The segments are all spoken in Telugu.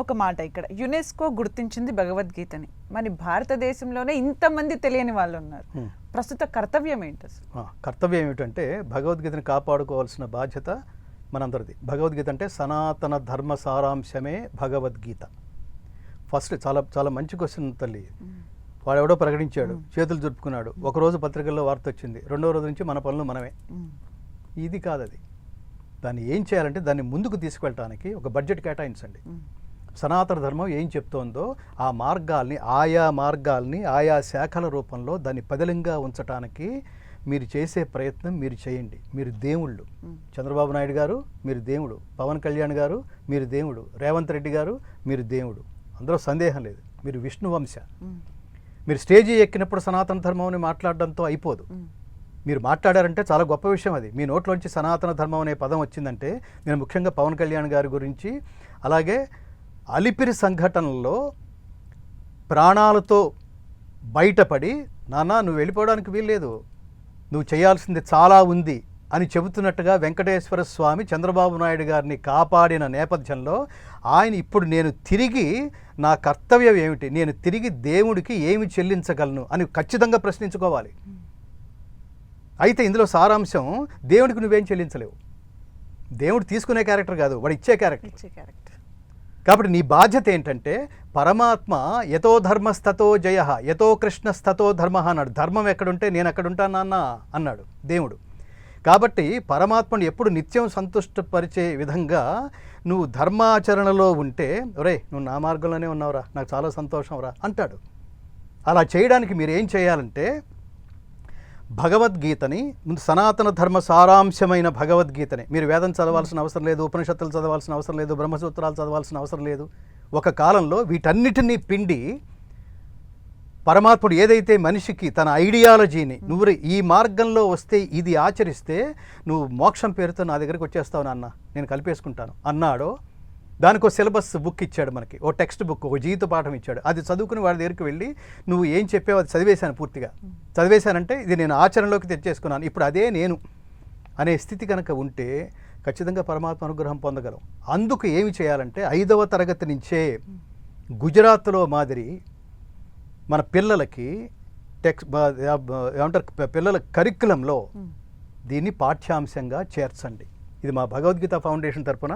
ఒక మాట ఇక్కడ యునెస్కో గుర్తించింది భగవద్గీతని, మరి భారతదేశంలోనే ఇంతమంది తెలియని వాళ్ళు ఉన్నారు. ప్రస్తుత కర్తవ్యం ఏంటి అసలు? కర్తవ్యం ఏమిటంటే భగవద్గీతని కాపాడుకోవాల్సిన బాధ్యత మనందరిది. భగవద్గీత అంటే సనాతన ధర్మ సారాంశమే భగవద్గీత. ఫస్ట్ చాలా చాలా మంచి క్వశ్చన్ తల్లి. వాడెవడో ప్రకటించాడు, చేతులు జరుపుకున్నాడు, ఒకరోజు పత్రికల్లో వార్త వచ్చింది, రెండో రోజు నుంచి మన పనులు మనమే. ఇది కాదు అది. దాన్ని ఏం చేయాలంటే దాన్ని ముందుకు తీసుకెళ్ళటానికి ఒక బడ్జెట్ కేటాయించండి. సనాతన ధర్మం ఏం చెప్తోందో ఆ మార్గాల్ని ఆయా శాఖల రూపంలో దాన్ని పదిలంగా ఉంచటానికి మీరు చేసే ప్రయత్నం మీరు చేయండి. మీరు దేవుళ్ళు. చంద్రబాబు నాయుడు గారు మీరు దేవుడు, పవన్ కళ్యాణ్ గారు మీరు దేవుడు, రేవంత్ రెడ్డి గారు మీరు దేవుడు, అందులో సందేహం లేదు. మీరు విష్ణు వంశ. మీరు స్టేజీ ఎక్కినప్పుడు సనాతన ధర్మం అని మాట్లాడడంతో అయిపోదు. మీరు మాట్లాడారంటే చాలా గొప్ప విషయం అది. మీ నోట్లోంచి సనాతన ధర్మం అనే పదం వచ్చిందంటే నేను ముఖ్యంగా పవన్ కళ్యాణ్ గారి గురించి, అలాగే అలిపిరి సంఘటనలో ప్రాణాలతో బయటపడి నాన్న నువ్వు వెళ్ళిపోవడానికి వీల్లేదు, నువ్వు చేయాల్సింది చాలా ఉంది అని చెబుతున్నట్టుగా వెంకటేశ్వర స్వామి చంద్రబాబు నాయుడు గారిని కాపాడిన నేపథ్యంలో ఆయన ఇప్పుడు నేను తిరిగి నా కర్తవ్యం ఏమిటి, నేను తిరిగి దేవుడికి ఏమి చెల్లించగలను అని ఖచ్చితంగా ప్రశ్నించుకోవాలి. అయితే ఇందులో సారాంశం దేవుడికి నువ్వేం చెల్లించలేవు. దేవుడు తీసుకునే క్యారెక్టర్ కాదు, వాడు ఇచ్చే క్యారెక్టర్. కాబట్టి నీ బాధ్యత ఏంటంటే పరమాత్మ యతో ధర్మస్తతో జయ యతో కృష్ణస్తతో ధర్మ అన్నాడు. ధర్మం ఎక్కడుంటే నేను అక్కడుంటాను నాన్న అన్నాడు దేవుడు. కాబట్టి పరమాత్మను ఎప్పుడు నిత్యం సంతుష్టపరిచే విధంగా నువ్వు ధర్మాచరణలో ఉంటే, ఒరే నువ్వు నా మార్గంలోనే ఉన్నావురా, నాకు చాలా సంతోషం రా అంటాడు. అలా చేయడానికి మీరు ఏం చేయాలంటే భగవద్గీతని, ముందు సనాతన ధర్మ సారాంశమైన భగవద్గీతని, మీరు వేదం చదవాల్సిన అవసరం లేదు, ఉపనిషత్తులు చదవాల్సిన అవసరం లేదు, బ్రహ్మసూత్రాలు చదవాల్సిన అవసరం లేదు. ఒక కాలంలో వీటన్నిటినీ పిండి పరమాత్ముడు ఏదైతే మనిషికి తన ఐడియాలజీని, నువ్వు ఈ మార్గంలో వస్తే ఇది ఆచరిస్తే నువ్వు మోక్షం పేరుతో నా దగ్గరికి వచ్చేస్తావు నాన్న, నేను కలిపేసుకుంటాను అన్నాడో దానికి ఒక సిలబస్ బుక్ ఇచ్చాడు మనకి, ఓ టెక్స్ట్ బుక్, ఒక జీవిత పాఠం ఇచ్చాడు. అది చదువుకుని వాడి దగ్గరికి వెళ్ళి నువ్వు ఏం చెప్పావు అది చదివేశాను, పూర్తిగా చదివేశానంటే ఇది నేను ఆచరణలోకి తెచ్చేసుకున్నాను, ఇప్పుడు అదే నేను అనే స్థితి కనుక ఉంటే ఖచ్చితంగా పరమాత్మ అనుగ్రహం పొందగలం. అందుకు ఏమి చేయాలంటే 5వ తరగతి నుంచే గుజరాత్లో మాదిరి మన పిల్లలకి ఏమంటారు పిల్లల కరిక్యులంలో దీన్ని పాఠ్యాంశంగా చేర్చండి. ఇది మా భగవద్గీత ఫౌండేషన్ తరఫున,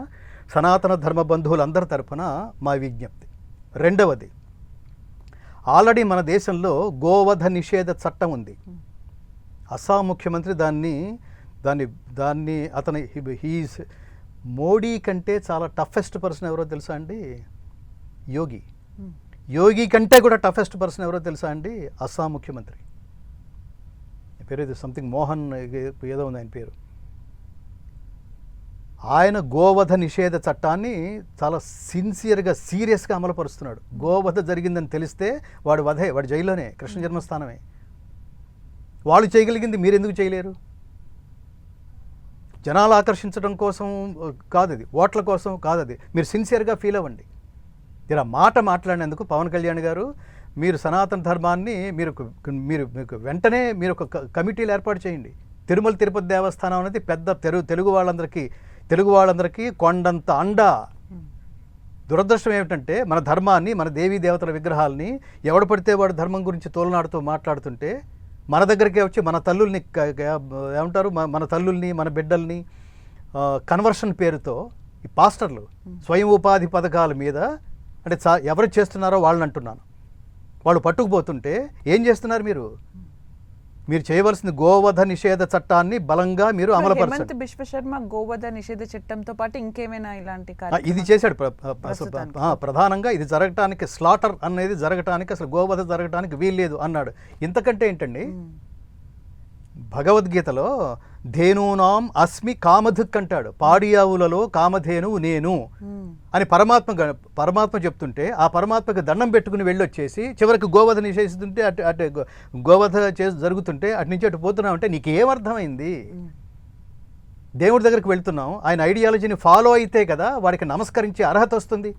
సనాతన ధర్మ బంధువులందరి తరఫున మా విజ్ఞప్తి. రెండవది, ఆల్రెడీ మన దేశంలో గోవధ నిషేధ చట్టం ఉంది. అస్సాం ముఖ్యమంత్రి దాన్ని అతని హీస్ మోడీ కంటే చాలా టఫెస్ట్ పర్సన్ ఎవరో తెలుసా అండి? యోగి కంటే కూడా టఫెస్ట్ పర్సన్ ఎవరో తెలుసా అండి? అస్సాం ముఖ్యమంత్రి. పేరు ఏదో సంథింగ్ మోహన్ ఏదో ఉంది ఆయన పేరు. ఆయన గోవధ నిషేధ చట్టాన్ని చాలా సిన్సియర్గా సీరియస్గా అమలుపరుస్తున్నాడు. గోవధ జరిగిందని తెలిస్తే వాడు జైల్లోనే, కృష్ణ జన్మస్థానమే. వాళ్ళు చేయగలిగింది మీరు ఎందుకు చేయలేరు? జనాలు ఆకర్షించడం కోసం కాదు అది, ఓట్ల కోసం కాదు అది. మీరు సిన్సియర్గా ఫీల్ అవ్వండి. ఇలా మాట్లాడినందుకు పవన్ కళ్యాణ్ గారు, మీరు సనాతన ధర్మాన్ని మీకు వెంటనే మీరు ఒక కమిటీలు ఏర్పాటు చేయండి. తిరుమల తిరుపతి దేవస్థానం అనేది పెద్ద తెలుగు వాళ్ళందరికీ కొండంత అండ. దురదృష్టం ఏమిటంటే మన ధర్మాన్ని, మన దేవీ దేవతల విగ్రహాలని ఎవడు పడితే వాడు ధర్మం గురించి తోలనాడుతూ మాట్లాడుతుంటే మన దగ్గరికే వచ్చి మన తల్లుల్ని ఏమంటారు, మన తల్లుల్ని మన బిడ్డల్ని కన్వర్షన్ పేరుతో ఈ పాస్టర్లు స్వయం ఉపాధి పథకాల మీద, అంటే ఎవరు చేస్తున్నారో వాళ్ళని అంటున్నాను, వాళ్ళు పట్టుకుపోతుంటే ఏం చేస్తున్నారు మీరు చేయవలసింది గోవధ నిషేధ చట్టాన్ని బలంగా మీరు అమలుపరచండి. విశ్వశర్మ గోవధ నిషేధ చట్టంతో పాటు ఇంకేమైనా ఇలాంటి ఇది చేశాడు ప్రధానంగా. ఇది జరగటానికి, స్లాటర్ అనేది జరగటానికి, అసలు గోవధ జరగటానికి వీల్లేదు అన్నాడు. ఇంతకంటే ఏంటండి, భగవద్గీతలో ధేనూనాం అస్మి కామధుక్ అంటాడు. పాడియావులలో కామధేనువు నేను అని పరమాత్మ చెప్తుంటే ఆ పరమాత్మకి దండం పెట్టుకుని వెళ్ళొచ్చేసి చివరికి గోవధ నిషేధిస్తుంటే అటు గోవధ జరుగుతుంటే అటు నుంచి అటు పోతున్నావు అంటే నీకు ఏమర్థమైంది? దేవుడి దగ్గరికి వెళ్తున్నాం, ఆయన ఐడియాలజీని ఫాలో అయితే కదా వాడికి నమస్కరించే అర్హత వస్తుంది.